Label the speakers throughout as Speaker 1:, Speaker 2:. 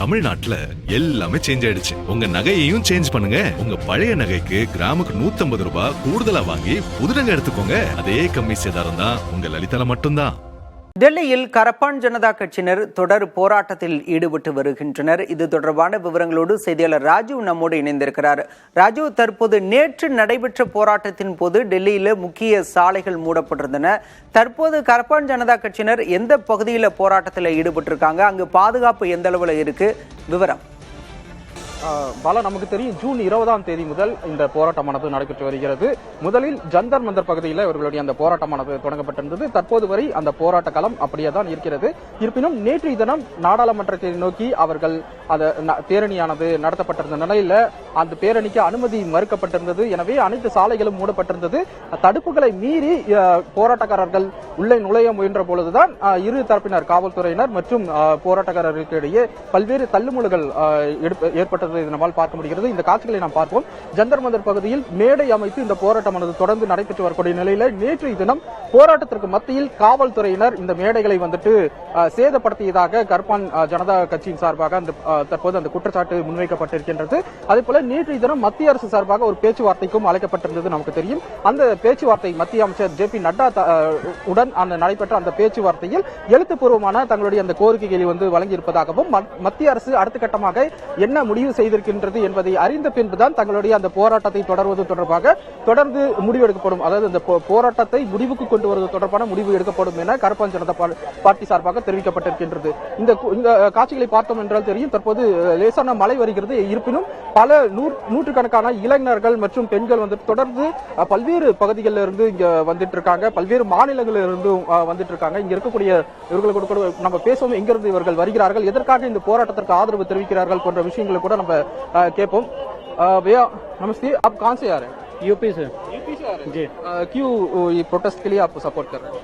Speaker 1: தமிழ்நாட்டுல எல்லாமே சேஞ்ச் ஆயிடுச்சு. உங்க நகையையும் சேஞ்ச் பண்ணுங்க. உங்க பழைய நகைக்கு கிராமுக்கு 150 ரூபாய் கூடுதலா வாங்கி புது நகை எடுத்துக்கோங்க. அதே கம்மி சேதாரம் தான் உங்க லலிதால மட்டும்தான்.
Speaker 2: டெல்லியில் கரப்பான் ஜனதா கட்சியினர் தொடர் போராட்டத்தில் ஈடுபட்டு வருகின்றனர். இது தொடர்பான விவரங்களோடு செய்தியாளர் ராஜு நம்மோடு இணைந்திருக்கிறார். ராஜு, தற்போது நேற்று நடைபெற்ற போராட்டத்தின் போது டெல்லியில முக்கிய சாலைகள் மூடப்பட்டிருந்தன. தற்போது கரப்பான் ஜனதா கட்சியினர் எந்த பகுதியில் போராட்டத்தில் ஈடுபட்டிருக்காங்க? அங்கு பாதுகாப்பு எந்த அளவில் இருக்கு? விவரம்.
Speaker 3: பாலா, நமக்கு தெரியும் ஜூன் 20ஆம் தேதி முதல் இந்த போராட்டமானது நடைபெற்று வருகிறது. முதலில் ஜந்தர் மந்தர் பகுதியில் இவர்களுடைய அந்த போராட்டமானது தொடங்கப்பட்டிருந்தது. தற்போது வரை அந்த போராட்ட களம் அப்படியே தான் இருக்கிறது. இருப்பினும் நேற்றைய தினம் நாடாளுமன்றத்தை நோக்கி அவர்கள் பேரணியானது நடத்தப்பட்டிருந்த நிலையில் அந்த பேரணிக்கு அனுமதி மறுக்கப்பட்டிருந்தது. எனவே அனைத்து சாலைகளும் மூடப்பட்டிருந்தது. தடுப்புகளை மீறி போராட்டக்காரர்கள் உள்ளே நுழைய முயன்ற பொழுதுதான் இரு தரப்பினர், காவல்துறையினர் மற்றும் போராட்டக்காரர்களுக்கு இடையே பல்வேறு தள்ளுமுள்ளுகள் ஏற்பட்டது நம்மால் பார்க்க முடிகிறது. இந்த காட்சிகளை நாம் பார்ப்போம். ஜந்தர் மந்தர் பகுதியில் மேடை அமைத்து இந்த போராட்டமானது தொடர்ந்து நடைபெற்று வரக்கூடிய நிலையில நேற்றைய தினம் போராட்டத்திற்கு மத்தியில் காவல்துறையினர் இந்த மேடைகளை வந்துட்டு சேதப்படுத்தியதாக கரப்பான் ஜனதா கட்சியின் சார்பாக தற்போது அந்த குற்றச்சாட்டு முன்வைக்கப்பட்டிருக்கின்றது. அதே போல நேற்றைய தினம் மத்திய அரசு சார்பாக ஒரு பேச்சுவார்த்தைக்கும் அழைக்கப்பட்டிருந்தது நமக்கு தெரியும். அந்த பேச்சுவார்த்தை மத்திய அமைச்சர் JP நட்டா உடன் நடைபெற்ற அந்த பேச்சுவார்த்தையில் எழுத்துப்பூர்வமான தங்களுடைய அந்த கோரிக்கைகளை வழங்கியிருப்பதாகவும் மத்திய அரசு அடுத்த கட்டமாக என்ன முடிவு செய்திருக்கின்றது என்பதை அறிந்த பின்புதான் தங்களுடைய அந்த போராட்டத்தை தொடர்வது தொடர்பாக தொடர்ந்து முடிவெடுக்கப்படும், அதாவது இந்த போராட்டத்தை முடிவுக்கு கொண்டு வருவது தொடர்பான முடிவு எடுக்கப்படும் என கரப்பான் ஜனதா பார்ட்டி சார்பாக தெரிவிக்கப்பட்டிருக்கின்றது. இந்த காட்சிகளை பார்த்தோம் என்றால் தெரியும். தற்போது லேசான மழை வருகிறது. இருப்பினும் பல நூற்றுக்கணக்கான இளைஞர்கள் மற்றும் பெண்கள் தொடர்ந்து பல்வேறு பகுதிகளில் இருந்து இங்க வந்துட்டு இருக்காங்க. பல்வேறு மாநிலங்களில் இருந்து வந்துட்டு இருக்காங்க. இங்க இருக்கக்கூடிய இவர்களுக்கு கூட நம்ம பேசுவோம். எங்கிருந்து இவர்கள் வருகிறார்கள், எதற்காக இந்த போராட்டத்திற்கு ஆதரவு தெரிவிக்கிறார்கள் போன்ற விஷயங்களை கூட நம்ம கேட்போம். भैया नमस्ते, आप कहाँ से आ रहे हैं?
Speaker 4: यूपी से जी।
Speaker 3: क्यों ये प्रोटेस्ट के लिए आप सपोर्ट कर रहे हैं?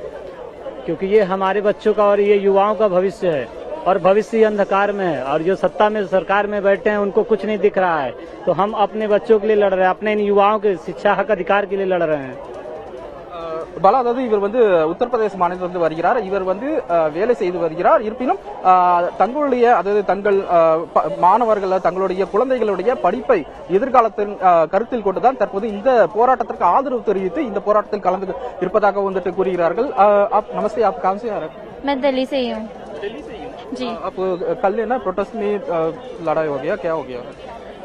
Speaker 4: क्योंकि ये हमारे बच्चों का और ये युवाओं का भविष्य है और भविष्य अंधकार में है और जो सत्ता में सरकार में बैठे हैं उनको कुछ नहीं दिख रहा है। तो हम अपने बच्चों के लिए लड़ रहे हैं, अपने इन युवाओं के शिक्षा हक अधिकार के लिए लड़ रहे हैं।
Speaker 3: பாலா, அதாவது இவர் உத்தரப்பிரதேச மாநிலத்திலிருந்து வருகிறார். இவர் வேலை செய்து வருகிறார். இருப்பினும் தங்களுடைய, அதாவது தங்கள் மாணவர்கள், தங்களுடைய குழந்தைகளுடைய படிப்பை எதிர்காலத்தின் கருத்தில் கொண்டுதான் தற்போது இந்த போராட்டத்திற்கு ஆதரவு தெரிவித்து இந்த போராட்டத்தில் கலந்து இருப்பதாக கூறுகிறார்கள். நமஸ்தே, आप कहाँ से आ रहे हैं?
Speaker 5: मैं दिल्ली से ही हूँ।
Speaker 3: दिल्ली से ही हूँ
Speaker 5: जी।
Speaker 3: आप कल ना प्रोटेस्ट में लड़ाई हो गया, क्या हो गया?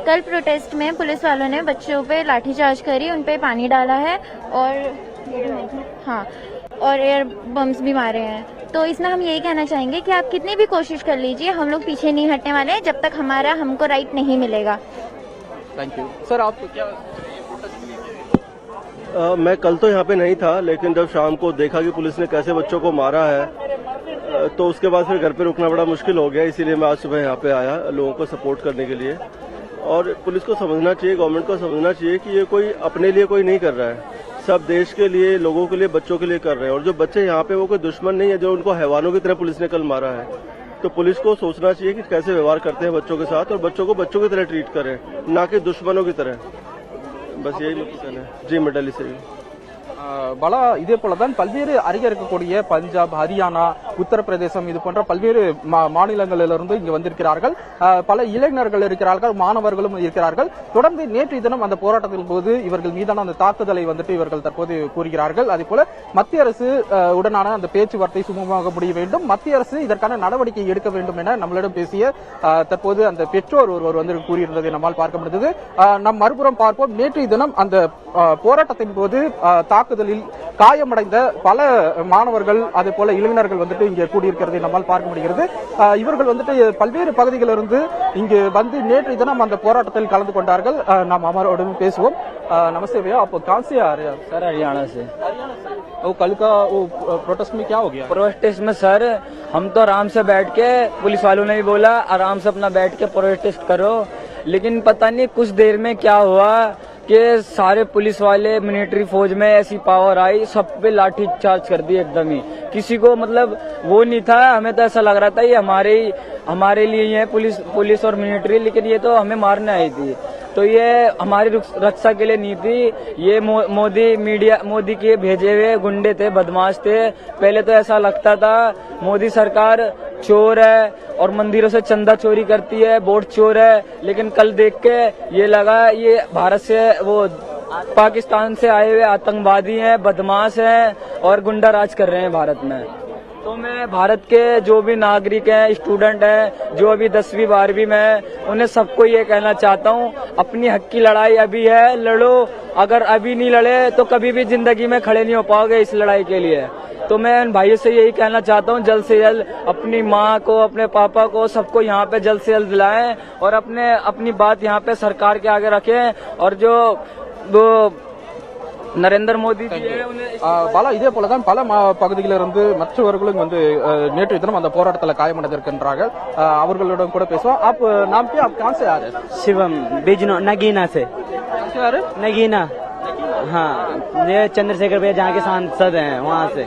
Speaker 5: कल प्रोटेस्ट में पुलिस वालों ने बच्चों पे लाठीचार्ज करी, उन पे पानी डाला है और हाँ और एयर बम्स भी मारे हैं। तो इसमें हम यही कहना चाहेंगे कि आप कितनी भी कोशिश कर लीजिए, हम लोग पीछे नहीं हटने वाले हैं जब तक हमको राइट नहीं मिलेगा।
Speaker 3: Thank you sir. आपको क्या
Speaker 6: मैं कल तो यहाँ पे नहीं था, लेकिन जब शाम को देखा कि पुलिस ने कैसे बच्चों को मारा है तो उसके बाद फिर घर पे रुकना बड़ा मुश्किल हो गया। इसीलिए मैं आज सुबह यहाँ पे आया लोगों को सपोर्ट करने के लिए। और पुलिस को समझना चाहिए, गवर्नमेंट को समझना चाहिए कि ये कोई अपने लिए कोई नहीं कर रहा है, सब देश के लिए, लोगों के लिए, बच्चों के लिए कर रहे हैं। और जो बच्चे यहाँ पे वो कोई दुश्मन नहीं है जो उनको हैवानों की तरह पुलिस ने कल मारा है। तो पुलिस को सोचना चाहिए कि कैसे व्यवहार करते हैं बच्चों के साथ और बच्चों को बच्चों की तरह ट्रीट करें, ना कि दुश्मनों की तरह। बस यही मुझे कहना है। जी, मैं दिल्ली से हूँ।
Speaker 3: பல இதே போலதான் பல்வேறு அருகே இருக்கக்கூடிய பஞ்சாப், ஹரியானா, உத்தரப்பிரதேசம் இது போன்ற பல்வேறு மாநிலங்களிலிருந்து இங்கு வந்திருக்கிறார்கள். பல இளைஞர்கள் இருக்கிறார்கள், மாணவர்களும் இருக்கிறார்கள். தொடர்ந்து நேற்றைய தினம் அந்த போராட்டத்தின் போது இவர்கள் மீதான அந்த தாக்குதலை இவர்கள் தற்போது கூறுகிறார்கள். அதே போல மத்திய அரசு உடனான அந்த பேச்சுவார்த்தை சுமூகமாக முடிய வேண்டும், மத்திய அரசு இதற்கான நடவடிக்கை எடுக்க வேண்டும் என நம்மளிடம் பேசிய தற்போது அந்த பெற்றோர் ஒருவர் கூறியிருந்ததை நம்மால் பார்க்க முடிந்தது. நம் மறுபுறம் பார்ப்போம். நேற்றைய தினம் அந்த போராட்டத்தின் போது தாக்குதலில் காயமடைந்த பல மாணவர்கள் அதே போல இளைஞர்கள் இங்கே கூடியிருக்கிறதை நம்மால் பார்க்க முடிகிறது. இவர்கள் பல்வேறு பகுதிகளிலிருந்து இங்கு நேற்றைய தினம் அந்த போராட்டத்தில் கலந்து கொண்டார்கள். நாம் அவரோடும் பேசுவோம். नमस्ते भैया, आप कहाँ से आ रहे हैं?
Speaker 4: सर हरियाणा से।
Speaker 3: वो कल का वो प्रोटेस्ट में क्या हो गया?
Speaker 4: प्रोटेस्ट में सर हम तो आराम से बैठ के, पुलिस वालों ने भी बोला आराम से अपना बैठ के प्रोटेस्ट करो, लेकिन पता नहीं कुछ देर में क्या हुआ कि सारे पुलिस वाले, मिलिट्री फौज में ऐसी पावर आई, सब पे लाठी चार्ज कर दी एकदम ही। किसी को वो नहीं था। हमें तो ऐसा लग रहा था ये हमारे लिए ही है पुलिस और मिलिट्री, लेकिन ये तो हमें मारने आई थी। तो ये हमारी रक्षा के लिए नहीं थी। ये मोदी के भेजे हुए गुंडे थे, बदमाश थे। पहले तो ऐसा लगता था मोदी सरकार चोर है और मंदिरों से चंदा चोरी करती है, वोट चोर है। लेकिन कल देख के ये लगा ये भारत से वो पाकिस्तान से आए हुए आतंकवादी हैं, बदमाश हैं और गुंडा राज कर रहे हैं भारत में। तो मैं भारत के जो भी नागरिक हैं, स्टूडेंट हैं, जो अभी 10वीं 12वीं में हैं, उन्हें सबको ये कहना चाहता हूँ, अपनी हक की लड़ाई अभी है, लड़ो। अगर अभी नहीं लड़े तो कभी भी जिंदगी में खड़े नहीं हो पाओगे इस लड़ाई के लिए। तो मैं इन भाइयों से यही कहना चाहता हूँ, जल्द से जल्द अपनी माँ को, अपने पापा को, सबको यहाँ पे जल्द से जल्द लाएं और अपनी बात यहाँ पे सरकार के आगे रखें। और जो वो நரேந்திர மோடி
Speaker 3: பாலா, இதே போலதான் பல பகுதிகளிலிருந்து மற்றவர்களும் வந்து நேற்று தினம் அந்த போராட்டத்தில் காயமடைந்திருக்கின்றார்கள். அவர்களிடம் கூட பேசுவோம். आप नाम क्या, आप कहाँ से आ रहे हैं?
Speaker 7: शिवम बिजनो नगीना से।
Speaker 3: कहाँ से आ रहे हैं?
Speaker 7: नगीना, हाँ, ये चंद्रशेखर भैया जहाँ के सांसद हैं वहाँ से।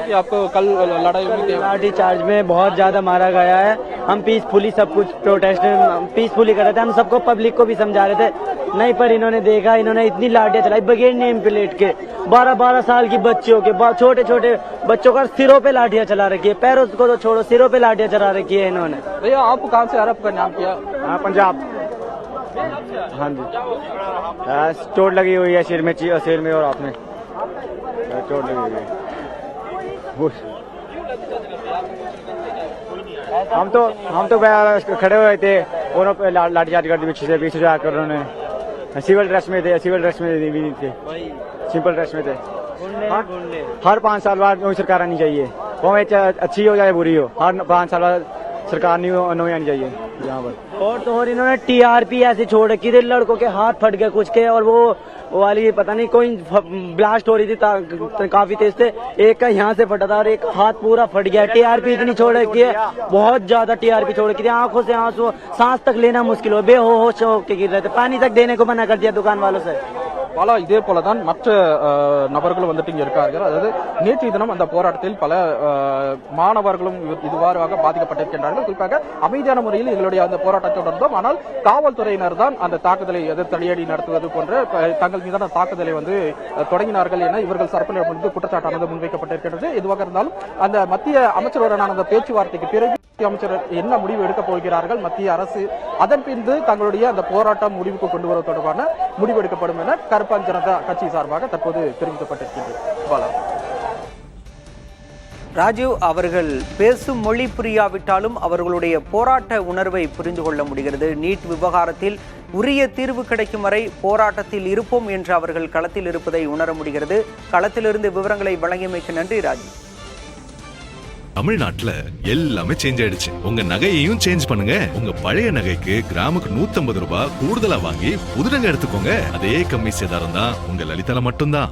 Speaker 3: कि आपको कल लड़ाई हुई थी?
Speaker 7: लाठी चार्ज में बहुत ज्यादा मारा गया है। हम पीसफुली सब कुछ प्रोटेस्ट पीसफुली कर रहे थे, हम सबको पब्लिक को भी समझा रहे थे, नहीं पर इन्होंने देखा, इन्होंने इतनी लाठियां चलाई बगैर नेम प्लेट के। 12-12 साल की बच्चियों के, छोटे छोटे बच्चों का सिरों पे लाठियां चला रखी है, पैरों को तो छोड़ो, सिरों पे लाठियां चला रखी है इन्होंने।
Speaker 3: भैया आप कहाँ से आ रहे हैं, आपका नाम क्या?
Speaker 7: हाँ, पंजाब। हाँ जी, चोट लगी हुई है सिर में और हाथ में चोट लगी हुई है। हम तो खड़े हुए थे, उन्होंने लाठीचार्ज कर दी पीछे से, आकर उन्होंने सिविल ड्रेस में थे भी नहीं थे, सिंपल ड्रेस में थे। हर 5 साल बाद नई सरकार आनी चाहिए, वो अच्छी हो जाए बुरी हो, हर 5 साल बाद सरकार नहीं आनी चाहिए यहाँ पर। और इन्होंने टीआरपी ऐसे छोड़ रखी थी, लड़कों के हाथ फट गए कुछ के, और वो वाली पता नहीं कोई ब्लास्ट हो रही थी काफी तेज से, एक का यहाँ से फटा था और एक हाथ पूरा फट गया। टीआरपी इतनी छोड़ रखी है, बहुत ज्यादा टीआरपी छोड़ रखी थी, आंखों से आंसू, सांस तक लेना मुश्किल हो, बेहोश होकर गिर रहे थे, पानी तक देने को मना कर दिया दुकान वालों से।
Speaker 3: பல இதே போலதான் மற்ற நபர்களும் வந்துட்டு இங்க இருக்கார்கள். அதாவது நேற்றைய தினம் அந்த போராட்டத்தில் பல மாணவர்களும் இதுவாறாக பாதிக்கப்பட்டிருக்கின்றார்கள். குறிப்பாக அமைதியான முறையில் எங்களுடைய அந்த போராட்டத்தை தொடர்ந்தோம். ஆனால் காவல்துறையினர் தான் அந்த தாக்குதலை எதிர்த்தடியடி நடத்துவது போன்ற தங்கள் மீதான தாக்குதலை வந்து தொடங்கினார்கள் என இவர்கள் தரப்பிலிருந்து குற்றச்சாட்டானது முன்வைக்கப்பட்டிருக்கின்றது. எதுவாக இருந்தாலும் அந்த மத்திய அமைச்சருடனான அந்த பேச்சுவார்த்தைக்கு பிறகு அமைச்சர் என்ன முடிவு எடுக்க போகிறார்கள் மத்திய அரசு, அதன் பின்பு தங்களுடைய அந்த போராட்டம் முடிவுக்கு கொண்டு வருவது தொடர்பான முடிவு எடுக்கப்படும் என கருப்பான் ஜனதா கட்சி சார்பாக தற்போது தெரிவிக்கப்பட்டிருக்கின்றது.
Speaker 2: ராஜீவ் அவர்கள் பேசும் மொழி புரியாவிட்டாலும் அவர்களுடைய போராட்ட உணர்வை புரிந்து கொள்ள முடிகிறது. நீட் விவகாரத்தில் உரிய தீர்வு கிடைக்கும் வரை போராட்டத்தில் இருப்போம் என்று அவர்கள் களத்தில் இருப்பதை உணர முடிகிறது. களத்திலிருந்து விவரங்களை வழங்கியமைக்கு நன்றி ராஜீவ்.
Speaker 1: தமிழ்நாட்டுல எல்லாமே சேஞ்ச் ஆயிடுச்சு. உங்க நகையையும் சேஞ்ச் பண்ணுங்க. உங்க பழைய நகைக்கு கிராமுக்கு 150 ரூபாய் கூடுதலா வாங்கி புது நகை எடுத்துக்கோங்க. அதே கம்மி சேதாரம் தான் உங்க லலிதால மட்டும்தான்.